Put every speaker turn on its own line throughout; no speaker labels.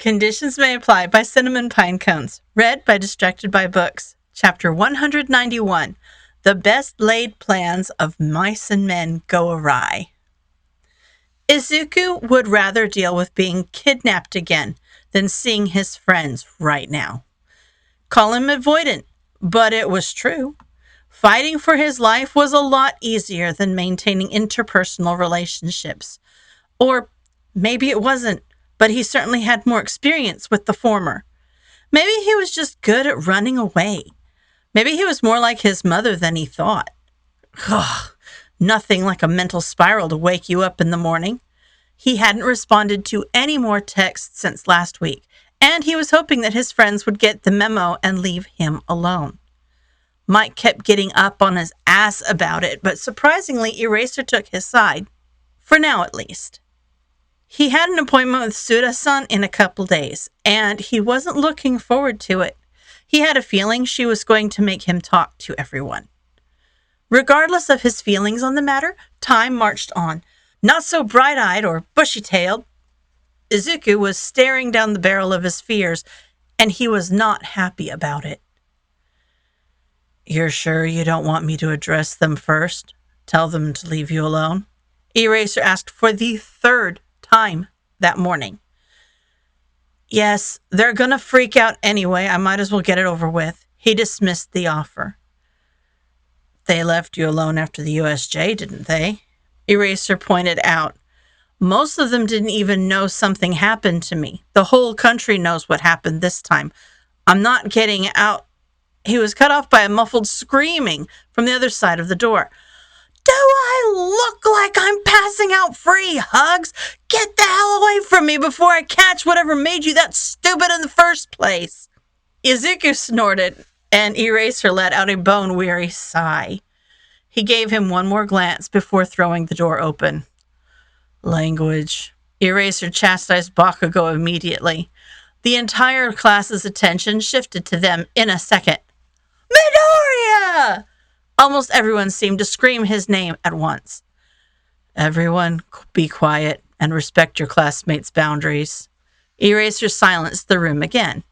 Conditions may apply by CinnamonPinecones. Read by Distracted by Books. Chapter 191. The best laid plans of mice and men go awry. Izuku would rather deal with being kidnapped again than seeing his friends right now. Call him avoidant, but it was true. Fighting for his life was a lot easier than maintaining interpersonal relationships. Or maybe it wasn't, but he certainly had more experience with the former. Maybe he was just good at running away. Maybe he was more like his mother than he thought. Ugh, nothing like a mental spiral to wake you up in the morning. He hadn't responded to any more texts since last week, and he was hoping that his friends would get the memo and leave him alone. Mike kept getting up on his ass about it, but surprisingly, Eraser took his side. For now, at least. He had an appointment with Suda-san in a couple days, and he wasn't looking forward to it. He had a feeling she was going to make him talk to everyone. Regardless of his feelings on the matter, time marched on. Not so bright-eyed or bushy-tailed. Izuku was staring down the barrel of his fears, and he was not happy about it. "You're sure you don't want me to address them first? Tell them to leave you alone?" Eraser asked for the third time that morning. "Yes, they're gonna freak out anyway. I might as well get it over with." He dismissed the offer. "They left you alone after the USJ, didn't they?" Eraser pointed out. "Most of them didn't even know something happened to me. The whole country knows what happened this time. I'm not getting out." He was cut off by a muffled screaming from the other side of the door. "Do I look like I'm passing out free hugs? Get the hell away from me before I catch whatever made you that stupid in the first place." Izuku snorted, and Eraser let out a bone-weary sigh. He gave him one more glance before throwing the door open. "Language." Eraser chastised Bakugo immediately. The entire class's attention shifted to them in a second. "Midoriya!" Almost everyone seemed to scream his name at once. "Everyone, be quiet and respect your classmates' boundaries." Eraser silenced the room again.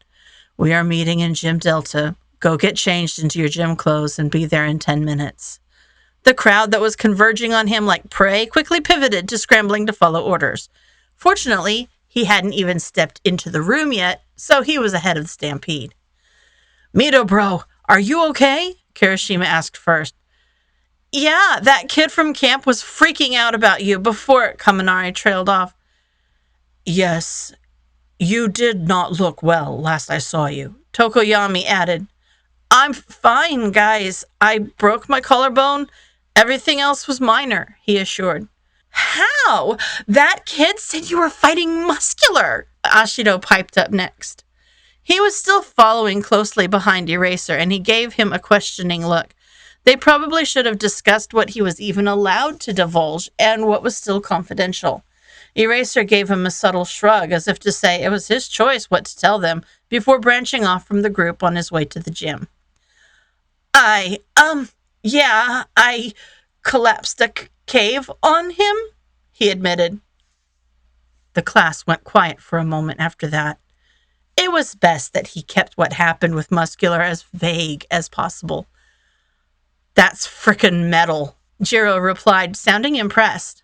"We are meeting in Gym Delta. Go get changed into your gym clothes and be there in 10 minutes. The crowd that was converging on him like prey quickly pivoted to scrambling to follow orders. Fortunately, he hadn't even stepped into the room yet, so he was ahead of the stampede. "Mito, bro, are you okay?" Kirishima asked first. "Yeah, that kid from camp was freaking out about you before," Kaminari trailed off. "Yes, you did not look well last I saw you," Tokoyami added. "I'm fine, guys. I broke my collarbone. Everything else was minor," he assured. "How? That kid said you were fighting muscular," Ashido piped up next. He was still following closely behind Eraser, and he gave him a questioning look. They probably should have discussed what he was even allowed to divulge and what was still confidential. Eraser gave him a subtle shrug, as if to say it was his choice what to tell them, before branching off from the group on his way to the gym. Yeah, I collapsed a cave on him," he admitted. The class went quiet for a moment after that. It was best that he kept what happened with Muscular as vague as possible. "That's frickin' metal," Jiro replied, sounding impressed.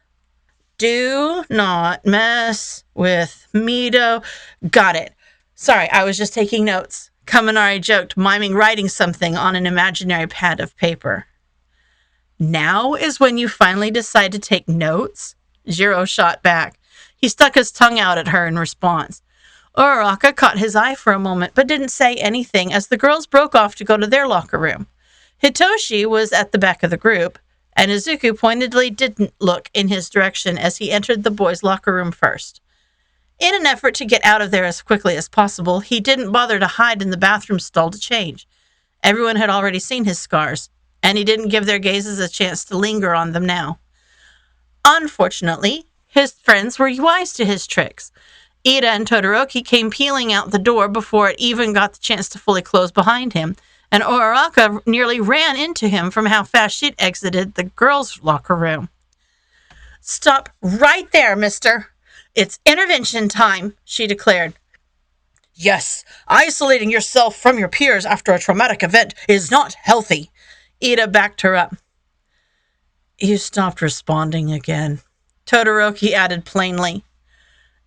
"Do not mess with Mito." "Got it. Sorry, I was just taking notes," Kaminari joked, miming writing something on an imaginary pad of paper. "Now is when you finally decide to take notes?" Jiro shot back. He stuck his tongue out at her in response. Uraraka caught his eye for a moment, but didn't say anything as the girls broke off to go to their locker room. Hitoshi was at the back of the group, and Izuku pointedly didn't look in his direction as he entered the boys' locker room first. In an effort to get out of there as quickly as possible, he didn't bother to hide in the bathroom stall to change. Everyone had already seen his scars, and he didn't give their gazes a chance to linger on them now. Unfortunately, his friends were wise to his tricks. Ida and Todoroki came peeling out the door before it even got the chance to fully close behind him, and Uraraka nearly ran into him from how fast she'd exited the girls' locker room. "Stop right there, mister. It's intervention time," she declared. Yes, isolating yourself from your peers after a traumatic event is not healthy. Ida backed her up. You stopped responding again, Todoroki added plainly.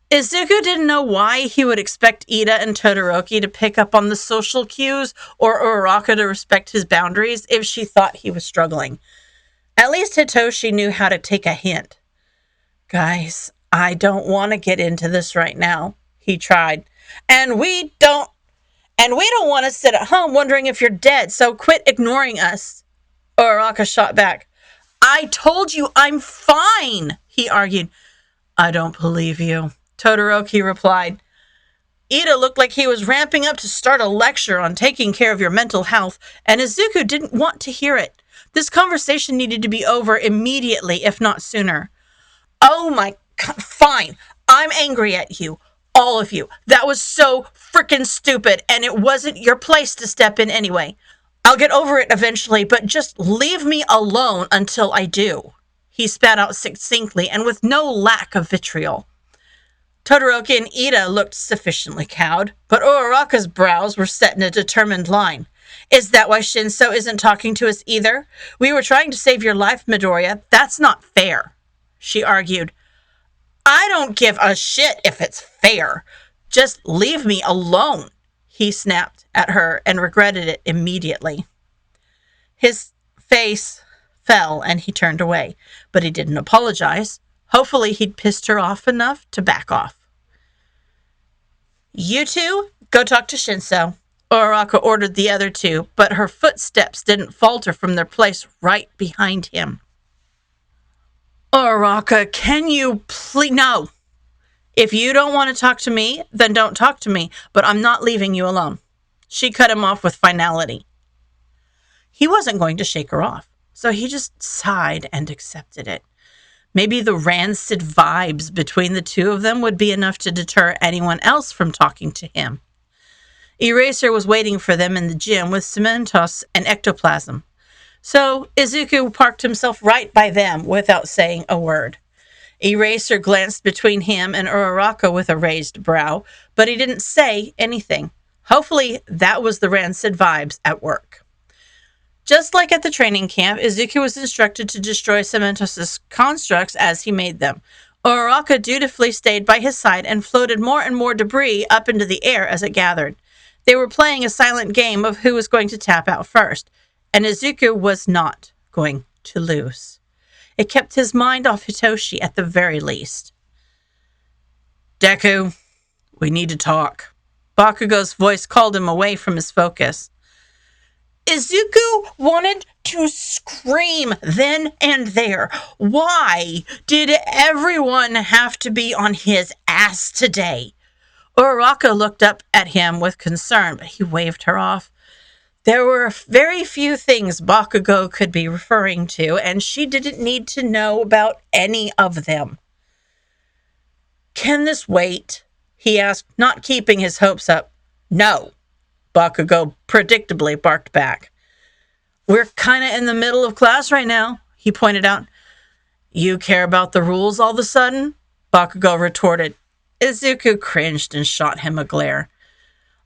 Izuku didn't know why he would expect Ida and Todoroki to pick up on the social cues or Uraraka to respect his boundaries if she thought he was struggling. At least Hitoshi knew how to take a hint. Guys, I don't want to get into this right now, he tried. And we don't want to sit at home wondering if you're dead, so quit ignoring us. Uraraka shot back. I told you I'm fine, he argued. I don't believe you, Todoroki replied. Ida looked like he was ramping up to start a lecture on taking care of your mental health, and Izuku didn't want to hear it. This conversation needed to be over immediately, if not sooner. Oh my God, fine. I'm angry at you. All of you. That was so freaking stupid, and it wasn't your place to step in anyway. I'll get over it eventually, but just leave me alone until I do. He spat out succinctly and with no lack of vitriol. Todoroki and Ida looked sufficiently cowed, but Uraraka's brows were set in a determined line. Is that why Shinso isn't talking to us either? We were trying to save your life, Midoriya. That's not fair, she argued. I don't give a shit if it's fair. Just leave me alone, he snapped at her and regretted it immediately. His face fell and he turned away, but he didn't apologize. Hopefully he'd pissed her off enough to back off. You two, go talk to Shinso, Uraraka ordered the other two, but her footsteps didn't falter from their place right behind him. Uraraka, can you please... No. If you don't want to talk to me, then don't talk to me, but I'm not leaving you alone. She cut him off with finality. He wasn't going to shake her off, so he just sighed and accepted it. Maybe the rancid vibes between the two of them would be enough to deter anyone else from talking to him. Eraser was waiting for them in the gym with Cementos and Ectoplasm. So Izuku parked himself right by them without saying a word. Eraser glanced between him and Uraraka with a raised brow, but he didn't say anything. Hopefully that was the rancid vibes at work. Just like at the training camp, Izuku was instructed to destroy Cementos' constructs as he made them. Uraraka dutifully stayed by his side and floated more and more debris up into the air as it gathered. They were playing a silent game of who was going to tap out first, and Izuku was not going to lose. It kept his mind off Hitoshi at the very least. Deku, we need to talk. Bakugo's voice called him away from his focus. Izuku wanted to scream then and there. Why did everyone have to be on his ass today? Uraraka looked up at him with concern, but he waved her off. There were very few things Bakugo could be referring to, and she didn't need to know about any of them. Can this wait? He asked, not keeping his hopes up. No, Bakugo predictably barked back. We're kind of in the middle of class right now, he pointed out. You care about the rules all of a sudden? Bakugo retorted. Izuku cringed and shot him a glare.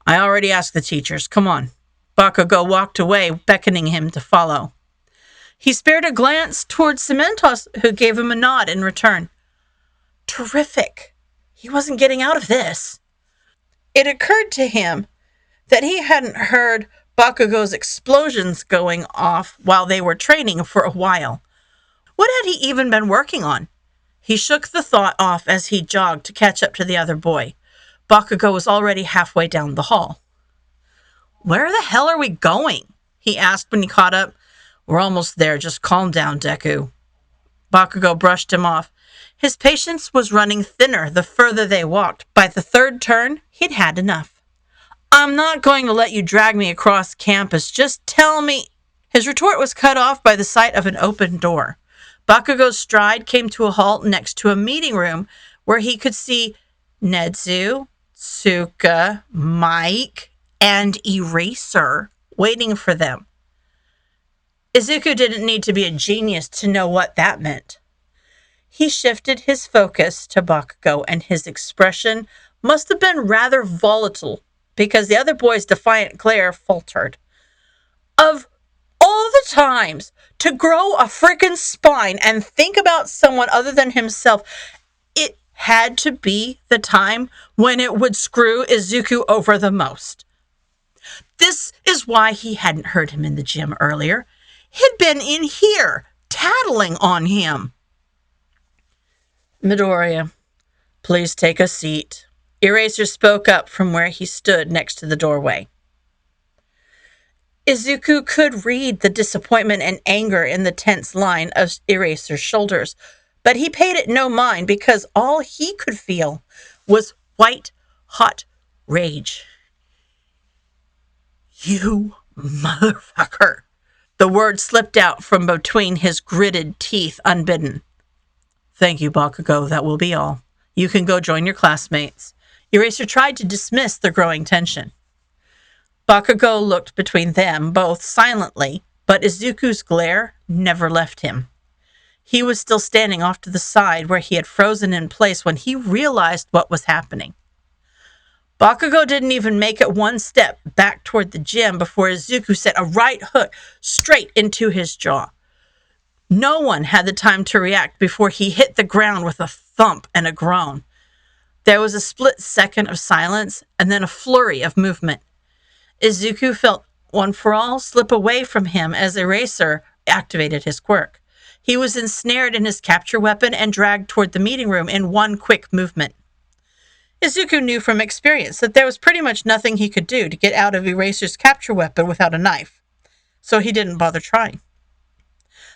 I already asked the teachers. Come on. Bakugo walked away, beckoning him to follow. He spared a glance towards Cementos, who gave him a nod in return. Terrific. He wasn't getting out of this. It occurred to him that he hadn't heard Bakugo's explosions going off while they were training for a while. What had he even been working on? He shook the thought off as he jogged to catch up to the other boy. Bakugo was already halfway down the hall. Where the hell are we going? He asked when he caught up. We're almost there. Just calm down, Deku. Bakugo brushed him off. His patience was running thinner the further they walked. By the third turn, he'd had enough. I'm not going to let you drag me across campus. Just tell me. His retort was cut off by the sight of an open door. Bakugo's stride came to a halt next to a meeting room where he could see Nedzu, Tsuka, Mike, and Eraser waiting for them. Izuku didn't need to be a genius to know what that meant. He shifted his focus to Bakugo, and his expression must have been rather volatile because the other boy's defiant glare faltered. Of all the times to grow a freaking spine and think about someone other than himself, it had to be the time when it would screw Izuku over the most. This is why he hadn't heard him in the gym earlier. He'd been in here, tattling on him. Midoriya, please take a seat. Eraser spoke up from where he stood next to the doorway. Izuku could read the disappointment and anger in the tense line of Eraser's shoulders, but he paid it no mind because all he could feel was white, hot rage. You motherfucker. The word slipped out from between his gritted teeth unbidden. Thank you, Bakugo. That will be all. You can go join your classmates. Eraser tried to dismiss the growing tension. Bakugo looked between them both silently, but Izuku's glare never left him. He was still standing off to the side where he had frozen in place when he realized what was happening. Bakugo didn't even make it one step back toward the gym before Izuku set a right hook straight into his jaw. No one had the time to react before he hit the ground with a thump and a groan. There was a split second of silence and then a flurry of movement. Izuku felt One for All slip away from him as Eraser activated his quirk. He was ensnared in his capture weapon and dragged toward the meeting room in one quick movement. Izuku knew from experience that there was pretty much nothing he could do to get out of Eraser's capture weapon without a knife, so he didn't bother trying.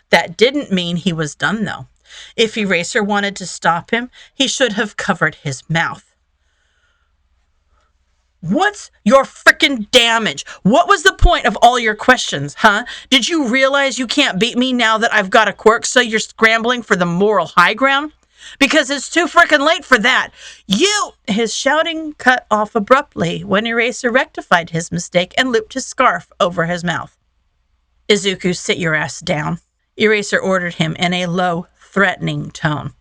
That didn't mean he was done, though. If Eraser wanted to stop him, he should have covered his mouth. What's your frickin' damage? What was the point of all your questions, huh? Did you realize you can't beat me now that I've got a quirk, so you're scrambling for the moral high ground? Because it's too frickin' late for that. His shouting cut off abruptly when Eraser rectified his mistake and looped his scarf over his mouth. Izuku, sit your ass down, Eraser ordered him in a low, threatening tone.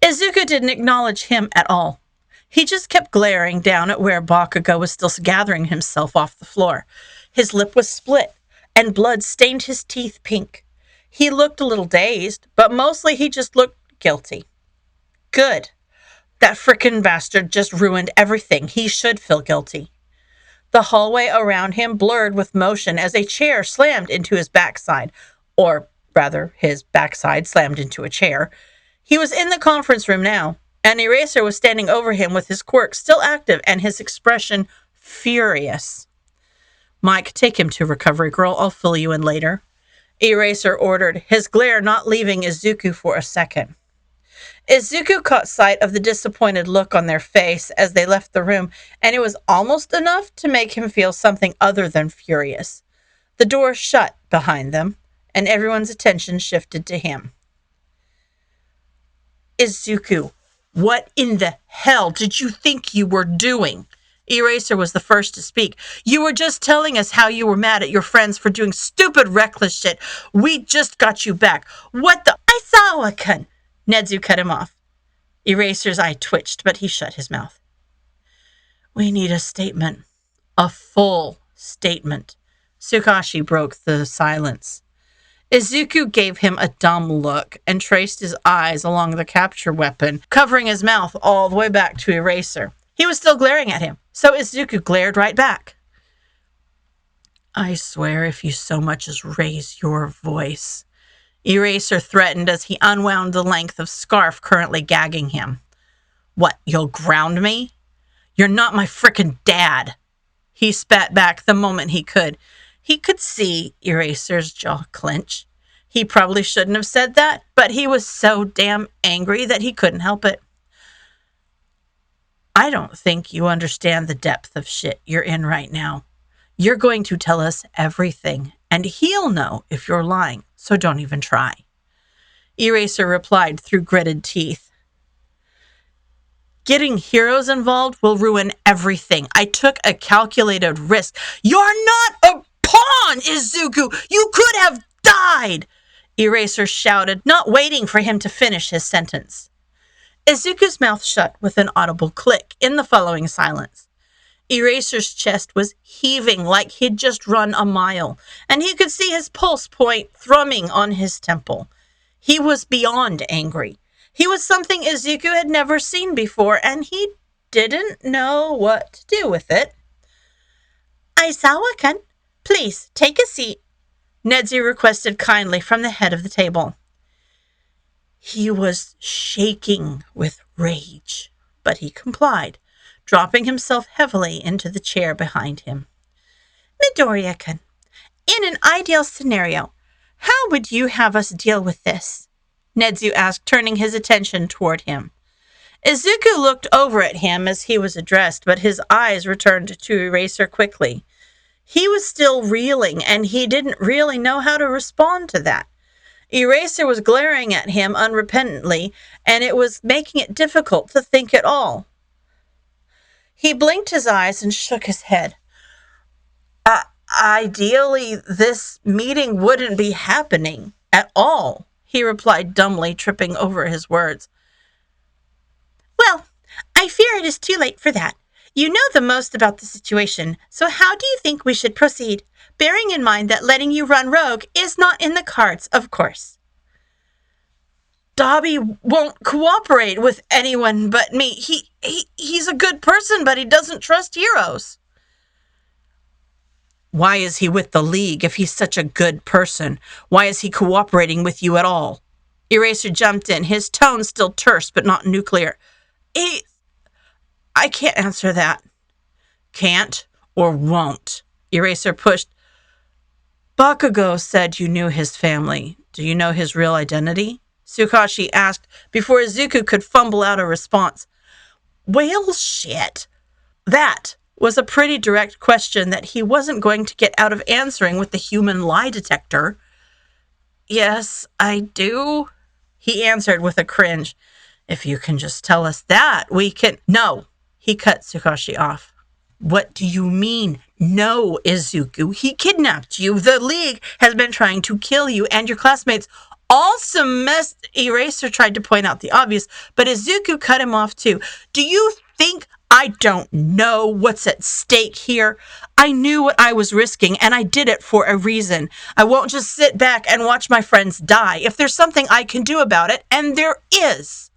Izuku didn't acknowledge him at all. He just kept glaring down at where Bakugo was still gathering himself off the floor. His lip was split, and blood stained his teeth pink. He looked a little dazed, but mostly he just looked guilty. Good. That frickin' bastard just ruined everything. He should feel guilty. The hallway around him blurred with motion as a chair slammed into his backside, or rather, his backside slammed into a chair. He was in the conference room now, and Eraser was standing over him with his quirk still active and his expression furious. Mike, take him to Recovery Girl. I'll fill you in later, Eraser ordered, his glare not leaving Izuku for a second. Izuku caught sight of the disappointed look on their face as they left the room, and it was almost enough to make him feel something other than furious. The door shut behind them, and everyone's attention shifted to him. Izuku, what in the hell did you think you were doing? Eraser was the first to speak. You were just telling us how you were mad at your friends for doing stupid, reckless shit. We just got you back. What the... Aizawa-kun! Nezu cut him off. Eraser's eye twitched, but he shut his mouth. We need a statement. A full statement. Tsukashi broke the silence. Izuku gave him a dumb look and traced his eyes along the capture weapon, covering his mouth all the way back to Eraser. He was still glaring at him, so Izuku glared right back. I swear if you so much as raise your voice, Eraser threatened as he unwound the length of scarf currently gagging him. What, you'll ground me? You're not my frickin' dad. He spat back the moment he could. He could see Eraser's jaw clench. He probably shouldn't have said that, but he was so damn angry that he couldn't help it. I don't think you understand the depth of shit you're in right now. You're going to tell us everything, and he'll know if you're lying, so don't even try. Eraser replied through gritted teeth. Getting heroes involved will ruin everything. I took a calculated risk. You're not a pawn, Izuku! You could have died! Eraser shouted, not waiting for him to finish his sentence. Izuku's mouth shut with an audible click in the following silence. Eraser's chest was heaving like he'd just run a mile, and he could see his pulse point thrumming on his temple. He was beyond angry. He was something Izuku had never seen before, and he didn't know what to do with it. Aizawa-kun, please take a seat, Nedzu requested kindly from the head of the table. He was shaking with rage, but he complied, dropping himself heavily into the chair behind him. Midoriya-kun, in an ideal scenario, how would you have us deal with this? Nedzu asked, turning his attention toward him. Izuku looked over at him as he was addressed, but his eyes returned to Eraser quickly. He was still reeling, and he didn't really know how to respond to that. Eraser was glaring at him unrepentantly, and it was making it difficult to think at all. He blinked his eyes and shook his head. Ideally, this meeting wouldn't be happening at all, he replied dumbly, tripping over his words. Well, I fear it is too late for that. You know the most about the situation, so how do you think we should proceed? Bearing in mind that letting you run rogue is not in the cards, of course. Dobby won't cooperate with anyone but me. He's a good person, but he doesn't trust heroes. Why is he with the League if he's such a good person? Why is he cooperating with you at all? Eraser jumped in, his tone still terse but not nuclear. I can't answer that. Can't or won't? Eraser pushed. Bakugo said you knew his family. Do you know his real identity? Tsukashi asked before Izuku could fumble out a response. Well, shit. That was a pretty direct question that he wasn't going to get out of answering with the human lie detector. Yes, I do, he answered with a cringe. If you can just tell us that, we can... No, he cut Tsukashi off. What do you mean, no, Izuku? He kidnapped you. The League has been trying to kill you and your classmates all semester. Eraser tried to point out the obvious, but Izuku cut him off too. Do you think I don't know what's at stake here? I knew what I was risking, and I did it for a reason. I won't just sit back and watch my friends die. If there's something I can do about it, and there is.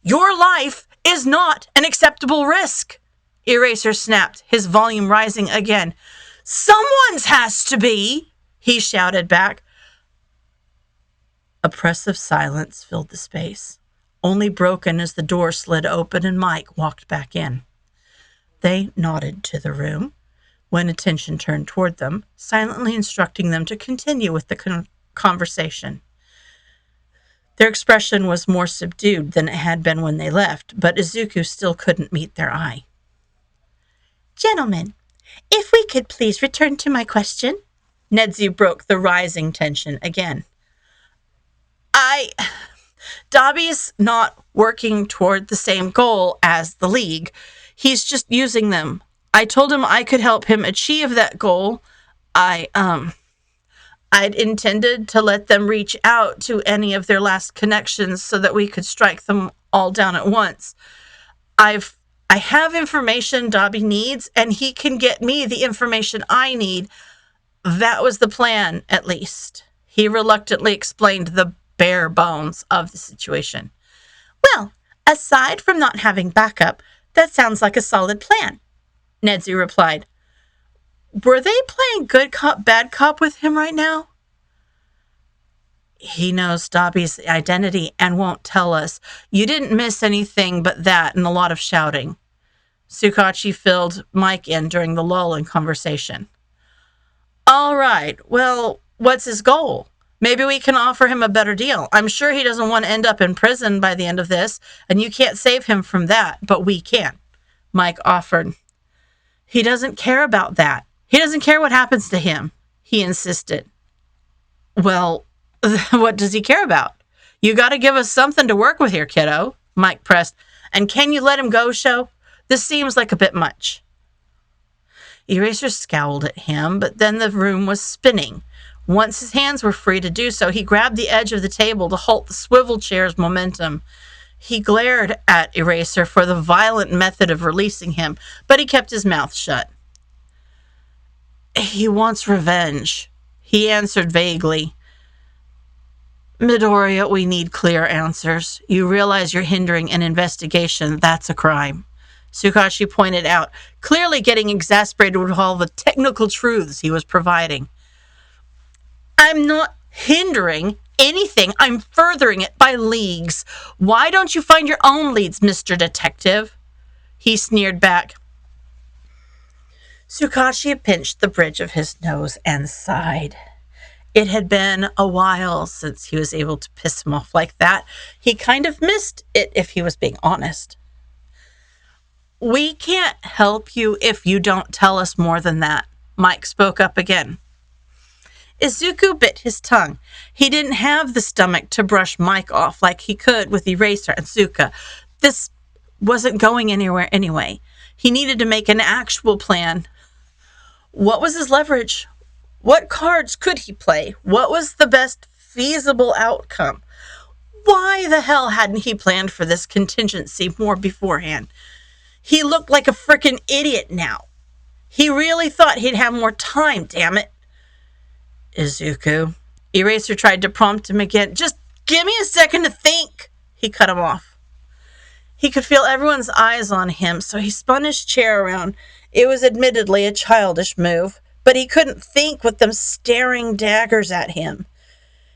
Your life is not an acceptable risk. Eraser snapped, his volume rising again. Someone's has to be, he shouted back. Oppressive silence filled the space, only broken as the door slid open and Mike walked back in. They nodded to the room when attention turned toward them, silently instructing them to continue with the conversation. Their expression was more subdued than it had been when they left, but Izuku still couldn't meet their eye. Gentlemen, if we could please return to my question. Nedzu broke the rising tension again. Dobby's not working toward the same goal as the League. He's just using them. I told him I could help him achieve that goal. I'd intended to let them reach out to any of their last connections so that we could strike them all down at once. I have information Dobby needs, and he can get me the information I need. That was the plan, at least. He reluctantly explained the bare bones of the situation. Well, aside from not having backup, that sounds like a solid plan, Nedzu replied. Were they playing good cop, bad cop with him right now? He knows Dobby's identity and won't tell us. You didn't miss anything but that and a lot of shouting. Tsukashi filled Mike in during the lull in conversation. All right, well, what's his goal? Maybe we can offer him a better deal. I'm sure he doesn't want to end up in prison by the end of this, and you can't save him from that, but we can, Mike offered. He doesn't care about that. He doesn't care what happens to him, he insisted. Well, what does he care about? You got to give us something to work with here, kiddo, Mike pressed. And can you let him go, Sho? This seems like a bit much. Eraser scowled at him, but then the room was spinning. Once his hands were free to do so, he grabbed the edge of the table to halt the swivel chair's momentum. He glared at Eraser for the violent method of releasing him, but he kept his mouth shut. He wants revenge, he answered vaguely. Midoriya, we need clear answers. You realize you're hindering an investigation. That's a crime. Tsukashi pointed out, clearly getting exasperated with all the technical truths he was providing. I'm not hindering anything. I'm furthering it by leagues. Why don't you find your own leads, Mr. Detective? He sneered back. Tsukashi pinched the bridge of his nose and sighed. It had been a while since he was able to piss him off like that. He kind of missed it, if he was being honest. We can't help you if you don't tell us more than that, Mike spoke up again. Izuku bit his tongue. He didn't have the stomach to brush Mike off like he could with Eraser and Zuka. This wasn't going anywhere anyway. He needed to make an actual plan. What was his leverage? What cards could he play? What was the best feasible outcome? Why the hell hadn't he planned for this contingency more beforehand? He looked like a frickin' idiot now. He really thought he'd have more time, damn it. Izuku. Eraser tried to prompt him again. Just give me a second to think. He cut him off. He could feel everyone's eyes on him, so he spun his chair around. It was admittedly a childish move, but he couldn't think with them staring daggers at him.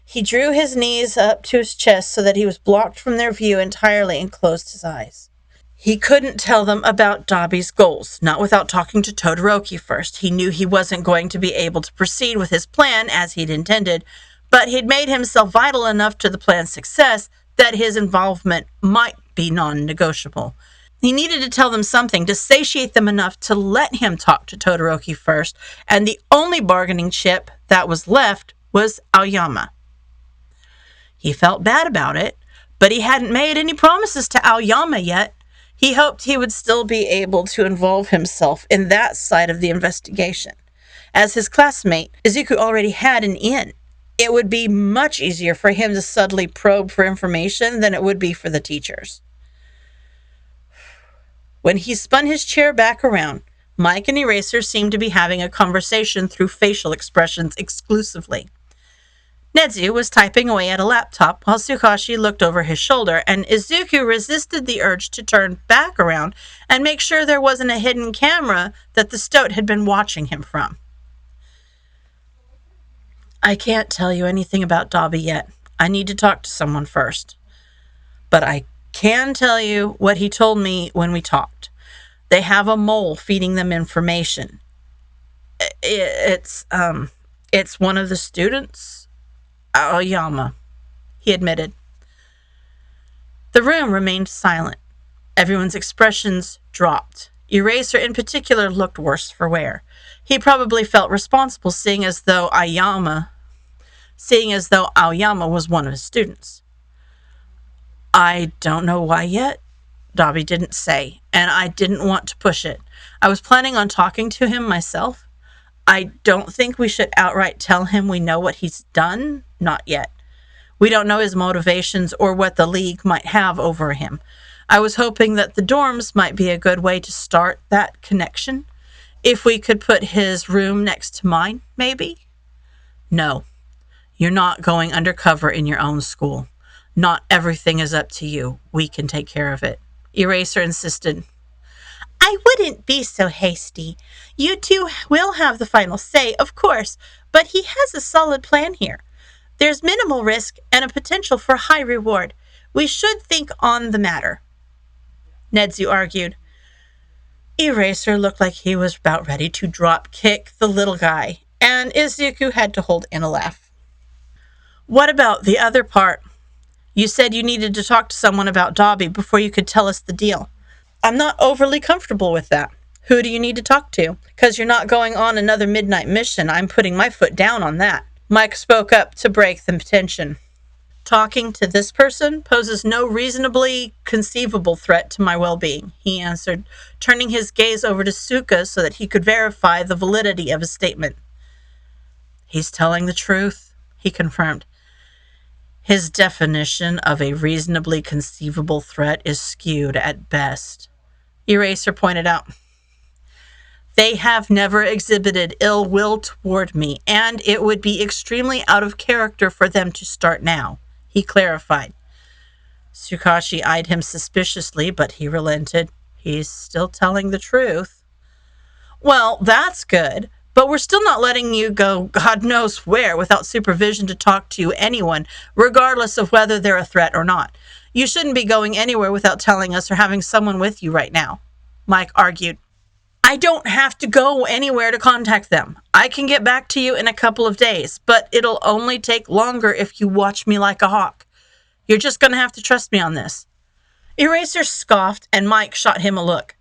He drew his knees up to his chest so that he was blocked from their view entirely and closed his eyes. He couldn't tell them about Dabi's goals, not without talking to Todoroki first. He knew he wasn't going to be able to proceed with his plan as he'd intended, but he'd made himself vital enough to the plan's success that his involvement might be non-negotiable. He needed to tell them something to satiate them enough to let him talk to Todoroki first, and the only bargaining chip that was left was Aoyama. He felt bad about it, but he hadn't made any promises to Aoyama yet. He hoped he would still be able to involve himself in that side of the investigation. As his classmate, Izuku already had an in. It would be much easier for him to subtly probe for information than it would be for the teachers. When he spun his chair back around, Mike and Eraser seemed to be having a conversation through facial expressions exclusively. Nedzu was typing away at a laptop while Tsukashi looked over his shoulder, and Izuku resisted the urge to turn back around and make sure there wasn't a hidden camera that the stoat had been watching him from. I can't tell you anything about Dabi yet. I need to talk to someone first. But I can tell you what he told me when we talked. They have a mole feeding them information. It's one of the students. Aoyama, he admitted. The room remained silent. Everyone's expressions dropped. Eraser in particular looked worse for wear. He probably felt responsible, seeing as though Aoyama was one of his students. I don't know why yet, Dabi didn't say, and I didn't want to push it. I was planning on talking to him myself. I don't think we should outright tell him we know what he's done. Not yet. We don't know his motivations or what the League might have over him. I was hoping that the dorms might be a good way to start that connection. If we could put his room next to mine, maybe? No. You're not going undercover in your own school. Not everything is up to you. We can take care of it. Eraser insisted. I wouldn't be so hasty. You two will have the final say, of course, but he has a solid plan here. There's minimal risk and a potential for high reward. We should think on the matter. Nedzu argued. Eraser looked like he was about ready to drop kick the little guy, and Izuku had to hold in a laugh. What about the other part? You said you needed to talk to someone about Dabi before you could tell us the deal. I'm not overly comfortable with that. Who do you need to talk to? Because you're not going on another midnight mission. I'm putting my foot down on that. Mike spoke up to break the tension. Talking to this person poses no reasonably conceivable threat to my well-being, he answered, turning his gaze over to Suka so that he could verify the validity of his statement. He's telling the truth, he confirmed. His definition of a reasonably conceivable threat is skewed at best, Eraser pointed out. They have never exhibited ill will toward me, and it would be extremely out of character for them to start now, he clarified. Tsukashi eyed him suspiciously, but he relented. He's still telling the truth. Well, that's good, but we're still not letting you go God knows where without supervision to talk to anyone, regardless of whether they're a threat or not. You shouldn't be going anywhere without telling us or having someone with you right now, Mike argued. I don't have to go anywhere to contact them. I can get back to you in a couple of days, but it'll only take longer if you watch me like a hawk. You're just going to have to trust me on this. Eraser scoffed, and Mike shot him a look.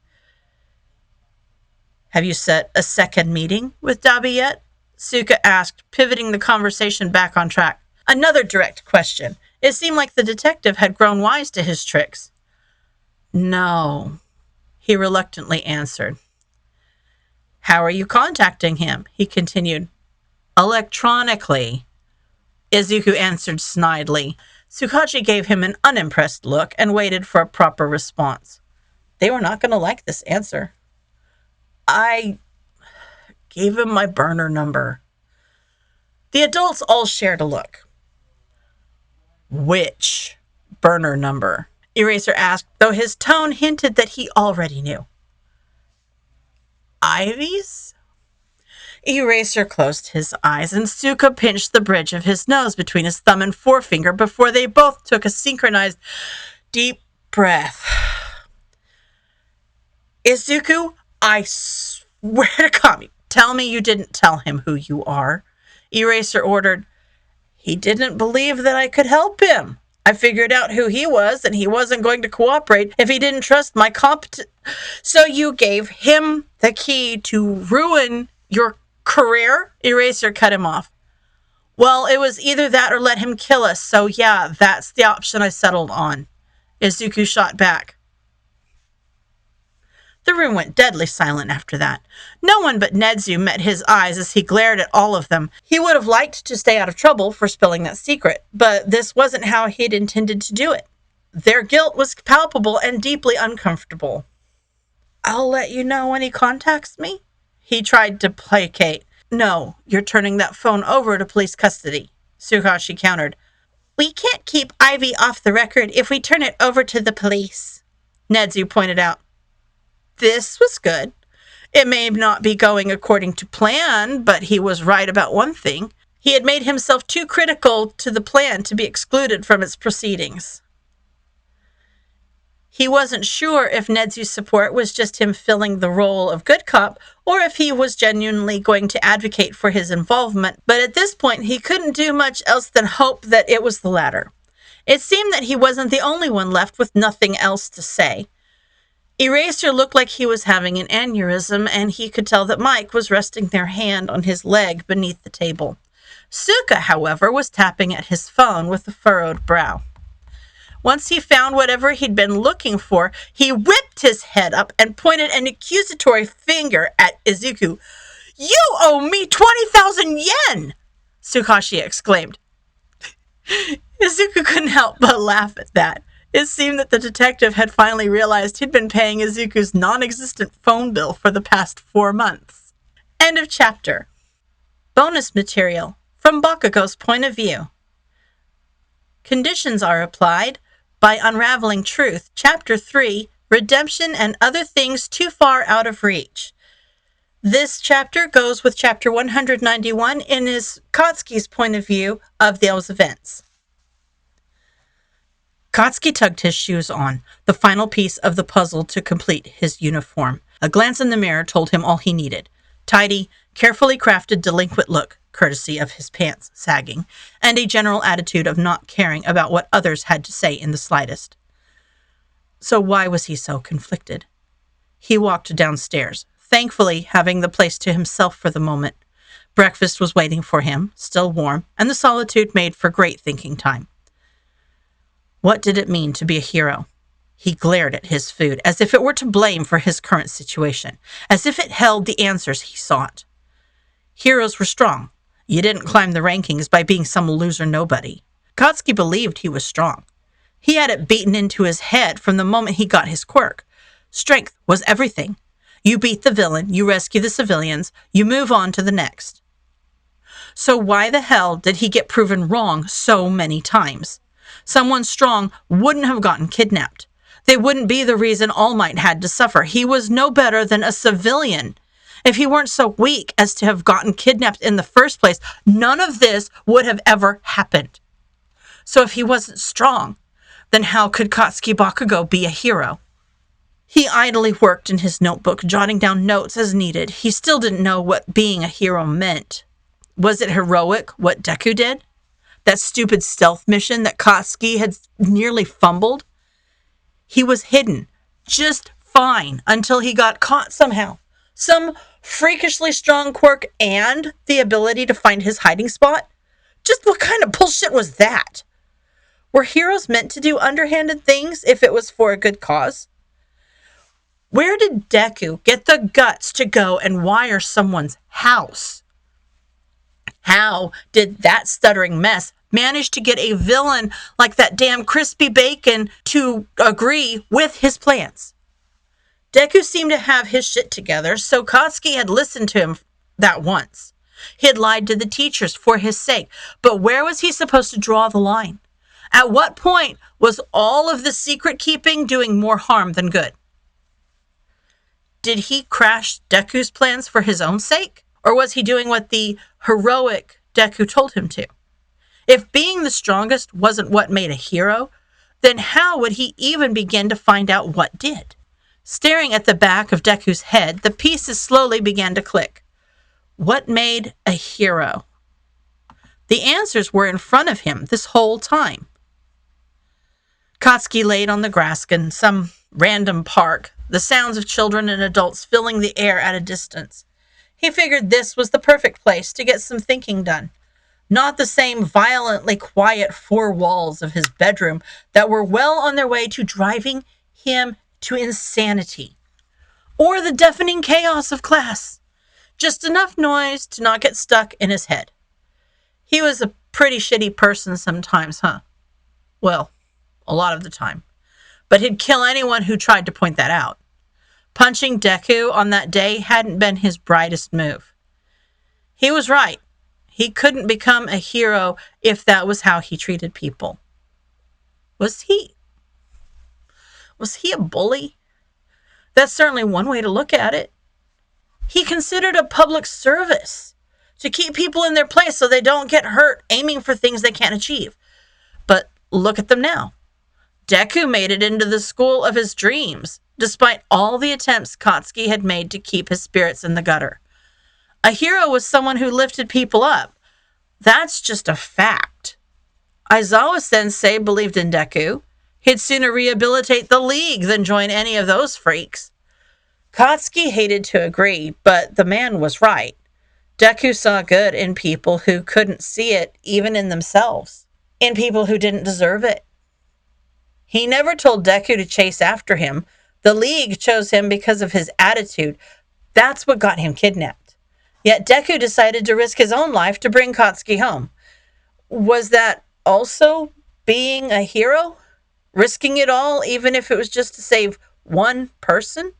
Have you set a second meeting with Dabi yet? Suka asked, pivoting the conversation back on track. Another direct question. It seemed like the detective had grown wise to his tricks. No, he reluctantly answered. How are you contacting him? He continued. Electronically, Izuku answered snidely. Tsukachi gave him an unimpressed look and waited for a proper response. They were not going to like this answer. I gave him my burner number. The adults all shared a look. Which burner number? Eraser asked, though his tone hinted that he already knew. Ivy's? Eraser closed his eyes, and Suka pinched the bridge of his nose between his thumb and forefinger before they both took a synchronized deep breath. Izuku, I swear to Kami, tell me you didn't tell him who you are. Eraser ordered. He didn't believe that I could help him. I figured out who he was, and he wasn't going to cooperate if he didn't trust my competence. So you gave him the key to ruin your career? Eraser cut him off. Well, it was either that or let him kill us, so yeah, that's the option I settled on. Izuku shot back. The room went deadly silent after that. No one but Nedzu met his eyes as he glared at all of them. He would have liked to stay out of trouble for spilling that secret, but this wasn't how he'd intended to do it. Their guilt was palpable and deeply uncomfortable. I'll let you know when he contacts me? He tried to placate. No, you're turning that phone over to police custody, Tsukashi countered. We can't keep Ivy off the record if we turn it over to the police, Nedzu pointed out. This was good. It may not be going according to plan, but he was right about one thing. He had made himself too critical to the plan to be excluded from its proceedings. He wasn't sure if Nedzu's support was just him filling the role of good cop or if he was genuinely going to advocate for his involvement, but at this point he couldn't do much else than hope that it was the latter. It seemed that he wasn't the only one left with nothing else to say. Eraser looked like he was having an aneurysm, and he could tell that Mike was resting their hand on his leg beneath the table. Suka, however, was tapping at his phone with a furrowed brow. Once he found whatever he'd been looking for, he whipped his head up and pointed an accusatory finger at Izuku. You owe me 20,000 yen! Tsukashi exclaimed. Izuku couldn't help but laugh at that. It seemed that the detective had finally realized he'd been paying Izuku's non-existent phone bill for the past 4 months. End of chapter. Bonus material from Bakugo's point of view. Conditions are applied by Unraveling Truth, Chapter 3, Redemption and Other Things Too Far Out of Reach. This chapter goes with Chapter 191 and is Katsuki's point of view of those events. Katsuki tugged his shoes on, the final piece of the puzzle to complete his uniform. A glance in the mirror told him all he needed. Tidy, carefully crafted delinquent look, courtesy of his pants sagging, and a general attitude of not caring about what others had to say in the slightest. So why was he so conflicted? He walked downstairs, thankfully having the place to himself for the moment. Breakfast was waiting for him, still warm, and the solitude made for great thinking time. What did it mean to be a hero? He glared at his food, as if it were to blame for his current situation, as if it held the answers he sought. Heroes were strong. You didn't climb the rankings by being some loser nobody. Katsuki believed he was strong. He had it beaten into his head from the moment he got his quirk. Strength was everything. You beat the villain, you rescue the civilians, you move on to the next. So why the hell did he get proven wrong so many times? Someone strong wouldn't have gotten kidnapped. They wouldn't be the reason All Might had to suffer. He was no better than a civilian. If he weren't so weak as to have gotten kidnapped in the first place, none of this would have ever happened. So if he wasn't strong, then how could Katsuki Bakugo be a hero? He idly worked in his notebook, jotting down notes as needed. He still didn't know what being a hero meant. Was it heroic, what Deku did? That stupid stealth mission that Katsuki had nearly fumbled? He was hidden just fine until he got caught somehow. Some freakishly strong quirk and the ability to find his hiding spot? Just what kind of bullshit was that? Were heroes meant to do underhanded things if it was for a good cause? Where did Deku get the guts to go and wire someone's house? How did that stuttering mess manage to get a villain like that damn crispy bacon to agree with his plans? Deku seemed to have his shit together, so Katsuki had listened to him that once. He had lied to the teachers for his sake, but where was he supposed to draw the line? At what point was all of the secret keeping doing more harm than good? Did he crash Deku's plans for his own sake? Or was he doing what the heroic Deku told him to? If being the strongest wasn't what made a hero, then how would he even begin to find out what did? Staring at the back of Deku's head, the pieces slowly began to click. What made a hero? The answers were in front of him this whole time. Katsuki laid on the grass in some random park, the sounds of children and adults filling the air at a distance. He figured this was the perfect place to get some thinking done. Not the same violently quiet four walls of his bedroom that were well on their way to driving him to insanity. Or the deafening chaos of class. Just enough noise to not get stuck in his head. He was a pretty shitty person sometimes, huh? Well, a lot of the time. But he'd kill anyone who tried to point that out. Punching Deku on that day hadn't been his brightest move. He was right. He couldn't become a hero if that was how he treated people. Was he a bully? That's certainly one way to look at it. He considered a public service to keep people in their place so they don't get hurt aiming for things they can't achieve. But look at them now. Deku made it into the school of his dreams, despite all the attempts Katsuki had made to keep his spirits in the gutter. A hero was someone who lifted people up. That's just a fact. Aizawa Sensei believed in Deku. He'd sooner rehabilitate the League than join any of those freaks. Katsuki hated to agree, but the man was right. Deku saw good in people who couldn't see it even in themselves, in people who didn't deserve it. He never told Deku to chase after him. The League chose him because of his attitude. That's what got him kidnapped. Yet Deku decided to risk his own life to bring Katsuki home. Was that also being a hero? Risking it all, even if it was just to save one person?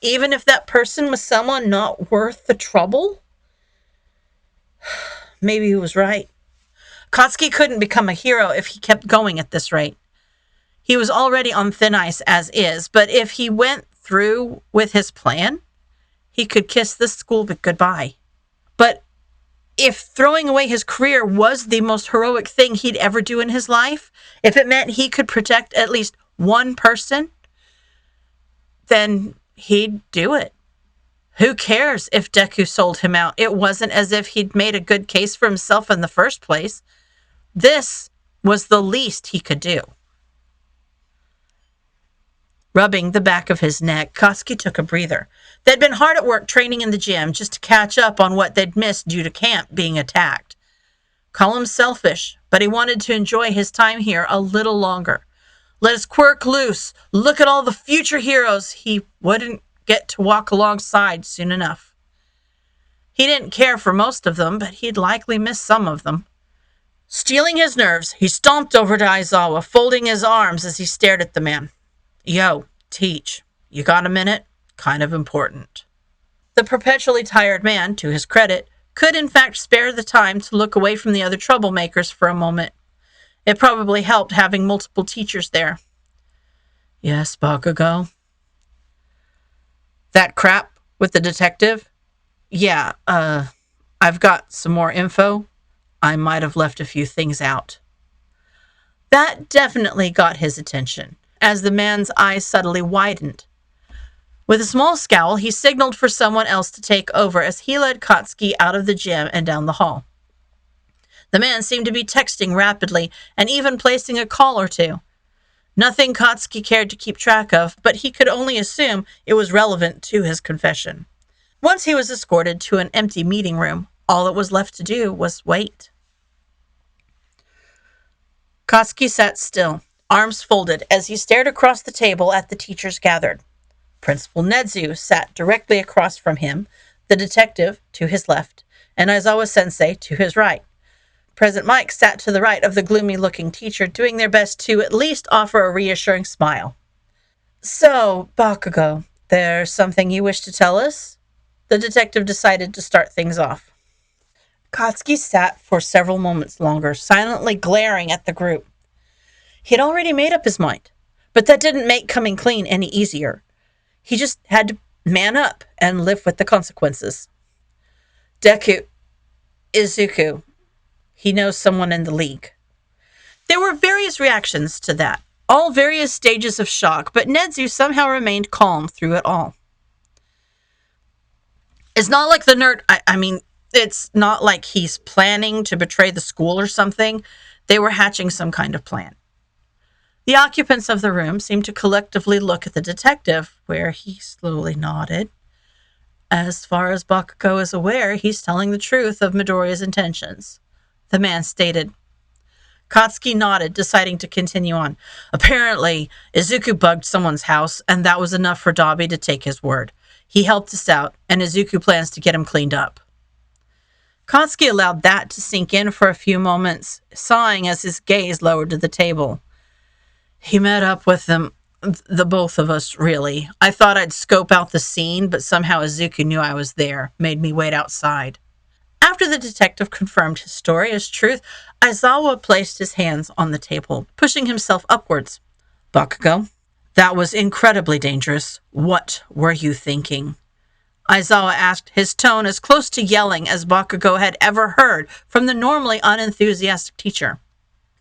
Even if that person was someone not worth the trouble? Maybe he was right. Katsuki couldn't become a hero if he kept going at this rate. He was already on thin ice as is, but if he went through with his plan, he could kiss this school goodbye. But if throwing away his career was the most heroic thing he'd ever do in his life, if it meant he could protect at least one person, then he'd do it. Who cares if Deku sold him out? It wasn't as if he'd made a good case for himself in the first place. This was the least he could do. Rubbing the back of his neck, Katsuki took a breather. They'd been hard at work training in the gym just to catch up on what they'd missed due to camp being attacked. Call him selfish, but he wanted to enjoy his time here a little longer. Let his quirk loose. Look at all the future heroes he wouldn't get to walk alongside soon enough. He didn't care for most of them, but he'd likely miss some of them. Stealing his nerves, he stomped over to Aizawa, folding his arms as he stared at the man. Yo, teach. You got a minute? Kind of important. The perpetually tired man, to his credit, could in fact spare the time to look away from the other troublemakers for a moment. It probably helped having multiple teachers there. Yes, Bakugo. That crap with the detective? Yeah, I've got some more info. I might have left a few things out. That definitely got his attention, as the man's eyes subtly widened. With a small scowl, he signaled for someone else to take over as he led Katsuki out of the gym and down the hall. The man seemed to be texting rapidly and even placing a call or two. Nothing Katsuki cared to keep track of, but he could only assume it was relevant to his confession. Once he was escorted to an empty meeting room, all that was left to do was wait. Katsuki sat still, arms folded, as he stared across the table at the teachers gathered. Principal Nedzu sat directly across from him, the detective to his left, and Aizawa-sensei to his right. President Mike sat to the right of the gloomy-looking teacher, doing their best to at least offer a reassuring smile. So, Bakugo, there's something you wish to tell us? The detective decided to start things off. Katsuki sat for several moments longer, silently glaring at the group. He had already made up his mind, but that didn't make coming clean any easier. He just had to man up and live with the consequences. Deku, Izuku, he knows someone in the league. There were various reactions to that, all various stages of shock, but Nedzu somehow remained calm through it all. It's not like the nerd, it's not like he's planning to betray the school or something. They were hatching some kind of plan. The occupants of the room seemed to collectively look at the detective, where he slowly nodded. As far as Bakugo is aware, he's telling the truth of Midoriya's intentions, the man stated. Katsuki nodded, deciding to continue on. Apparently, Izuku bugged someone's house, and that was enough for Dabi to take his word. He helped us out, and Izuku plans to get him cleaned up. Katsuki allowed that to sink in for a few moments, sighing as his gaze lowered to the table. He met up with them, the both of us, really. I thought I'd scope out the scene, but somehow Izuku knew I was there, made me wait outside. After the detective confirmed his story as truth, Aizawa placed his hands on the table, pushing himself upwards. Bakugo, that was incredibly dangerous. What were you thinking? Aizawa asked, his tone as close to yelling as Bakugo had ever heard from the normally unenthusiastic teacher.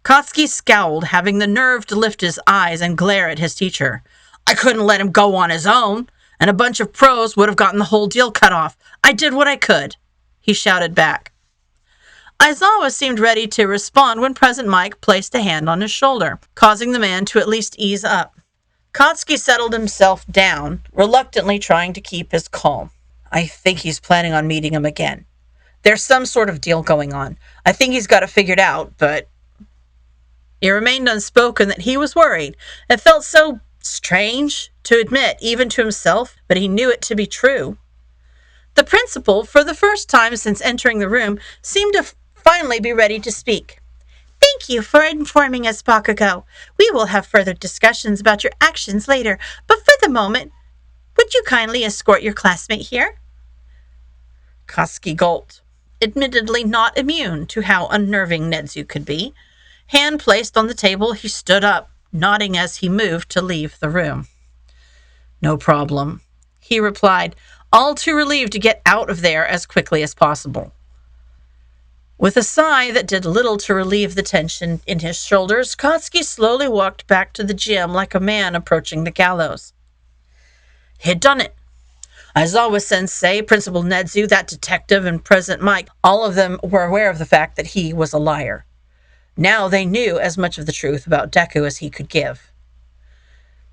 Katsuki scowled, having the nerve to lift his eyes and glare at his teacher. I couldn't let him go on his own, and a bunch of pros would have gotten the whole deal cut off. I did what I could, he shouted back. Aizawa seemed ready to respond when President Mike placed a hand on his shoulder, causing the man to at least ease up. Katsuki settled himself down, reluctantly trying to keep his calm. I think he's planning on meeting him again. There's some sort of deal going on. I think he's got it figured out, but it remained unspoken that he was worried. It felt so strange to admit, even to himself, but he knew it to be true. The principal, for the first time since entering the room, seemed to finally be ready to speak. Thank you for informing us, Bakugo. We will have further discussions about your actions later, but for the moment, would you kindly escort your classmate here? Katsuki gulped, admittedly not immune to how unnerving Nedzu could be. Hand placed on the table, he stood up, nodding as he moved to leave the room. No problem, he replied, all too relieved to get out of there as quickly as possible. With a sigh that did little to relieve the tension in his shoulders, Katsuki slowly walked back to the gym like a man approaching the gallows. He had done it. Aizawa-sensei, Principal Nedzu, that detective, and President Mike, all of them were aware of the fact that he was a liar. Now they knew as much of the truth about Deku as he could give.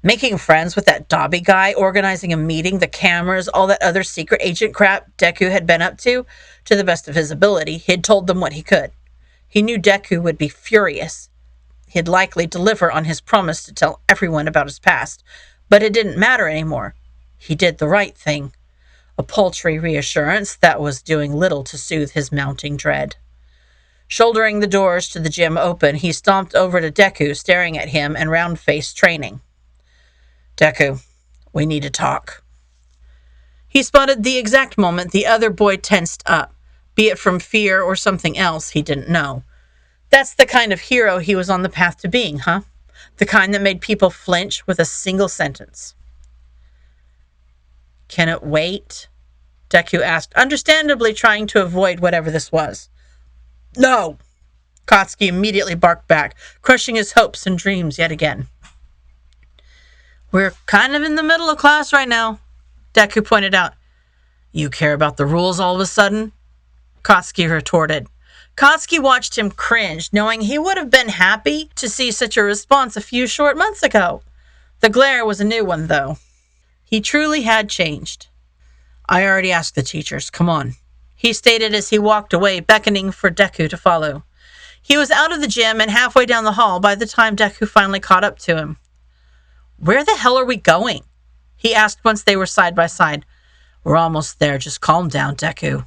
Making friends with that Dabi guy, organizing a meeting, the cameras, all that other secret agent crap Deku had been up to the best of his ability, he'd told them what he could. He knew Deku would be furious. He'd likely deliver on his promise to tell everyone about his past, but it didn't matter anymore. He did the right thing. A paltry reassurance that was doing little to soothe his mounting dread. Shouldering the doors to the gym open, he stomped over to Deku, staring at him and round-faced training. Deku, we need to talk. He spotted the exact moment the other boy tensed up, be it from fear or something else he didn't know. That's the kind of hero he was on the path to being, huh? The kind that made people flinch with a single sentence. Can it wait? Deku asked, understandably trying to avoid whatever this was. No! Katsuki immediately barked back, crushing his hopes and dreams yet again. We're kind of in the middle of class right now, Deku pointed out. You care about the rules all of a sudden? Katsuki retorted. Katsuki watched him cringe, knowing he would have been happy to see such a response a few short months ago. The glare was a new one, though. He truly had changed. I already asked the teachers. Come on, he stated as he walked away, beckoning for Deku to follow. He was out of the gym and halfway down the hall by the time Deku finally caught up to him. Where the hell are we going? He asked once they were side by side. We're almost there. Just calm down, Deku.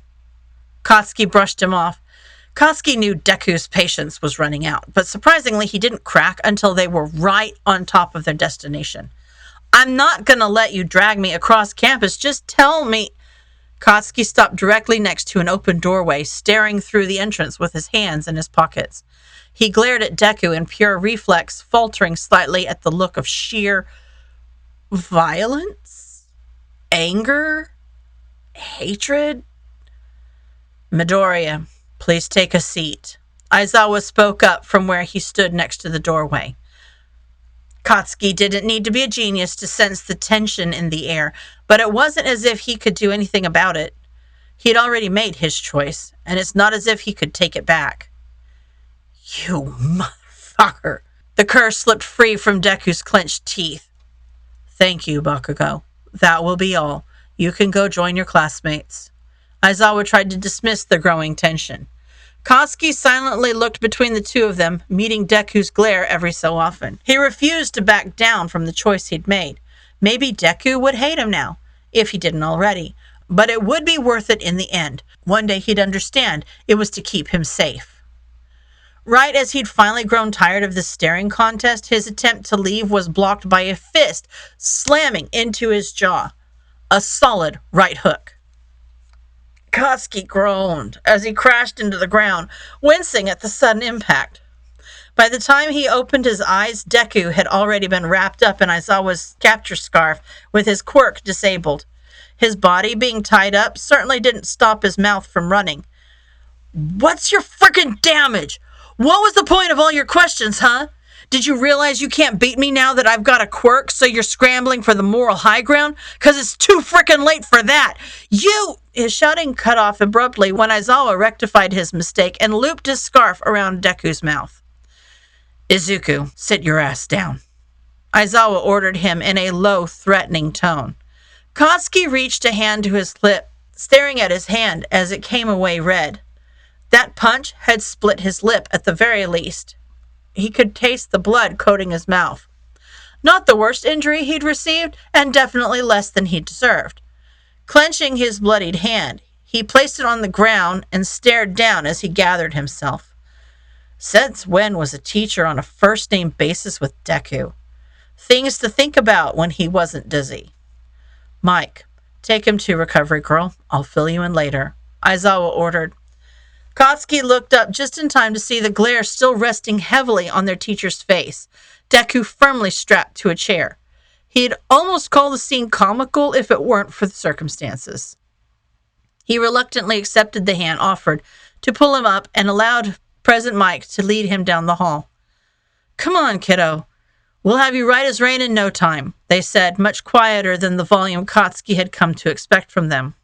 Katsuki brushed him off. Katsuki knew Deku's patience was running out, but surprisingly he didn't crack until they were right on top of their destination. I'm not going to let you drag me across campus. Just tell me. Katsuki stopped directly next to an open doorway, staring through the entrance with his hands in his pockets. He glared at Deku in pure reflex, faltering slightly at the look of sheer violence, anger, hatred. Midoriya, please take a seat. Aizawa spoke up from where he stood next to the doorway. Katsuki didn't need to be a genius to sense the tension in the air, but it wasn't as if he could do anything about it. He had already made his choice, and it's not as if he could take it back. You motherfucker. The curse slipped free from Deku's clenched teeth. Thank you, Bakugo. That will be all. You can go join your classmates. Aizawa tried to dismiss the growing tension. Katsuki silently looked between the two of them, meeting Deku's glare every so often. He refused to back down from the choice he'd made. Maybe Deku would hate him now, if he didn't already, but it would be worth it in the end. One day he'd understand it was to keep him safe. Right as he'd finally grown tired of the staring contest, his attempt to leave was blocked by a fist slamming into his jaw. A solid right hook. Katsuki groaned as he crashed into the ground, wincing at the sudden impact. By the time he opened his eyes, Deku had already been wrapped up in Aizawa's capture scarf with his quirk disabled. His body being tied up certainly didn't stop his mouth from running. What's your frickin' damage? What was the point of all your questions, huh? Did you realize you can't beat me now that I've got a quirk, so you're scrambling for the moral high ground? 'Cause it's too frickin' late for that. His shouting cut off abruptly when Aizawa rectified his mistake and looped his scarf around Deku's mouth. Izuku, sit your ass down. Aizawa ordered him in a low, threatening tone. Katsuki reached a hand to his lip, staring at his hand as it came away red. That punch had split his lip at the very least. He could taste the blood coating his mouth. Not the worst injury he'd received, and definitely less than he deserved. Clenching his bloodied hand, he placed it on the ground and stared down as he gathered himself. Since when was a teacher on a first-name basis with Deku? Things to think about when he wasn't dizzy. Mike, take him to Recovery Girl. I'll fill you in later, Aizawa ordered. Katsuki looked up just in time to see the glare still resting heavily on their teacher's face, Deku firmly strapped to a chair. He'd almost call the scene comical if it weren't for the circumstances. He reluctantly accepted the hand offered to pull him up and allowed present Mike to lead him down the hall. Come on, kiddo. We'll have you right as rain in no time, they said, much quieter than the volume Katsuki had come to expect from them.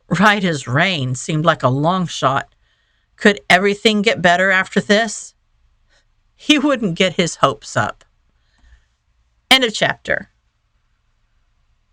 Right as rain seemed like a long shot. Could everything get better after this? He wouldn't get his hopes up. End of chapter.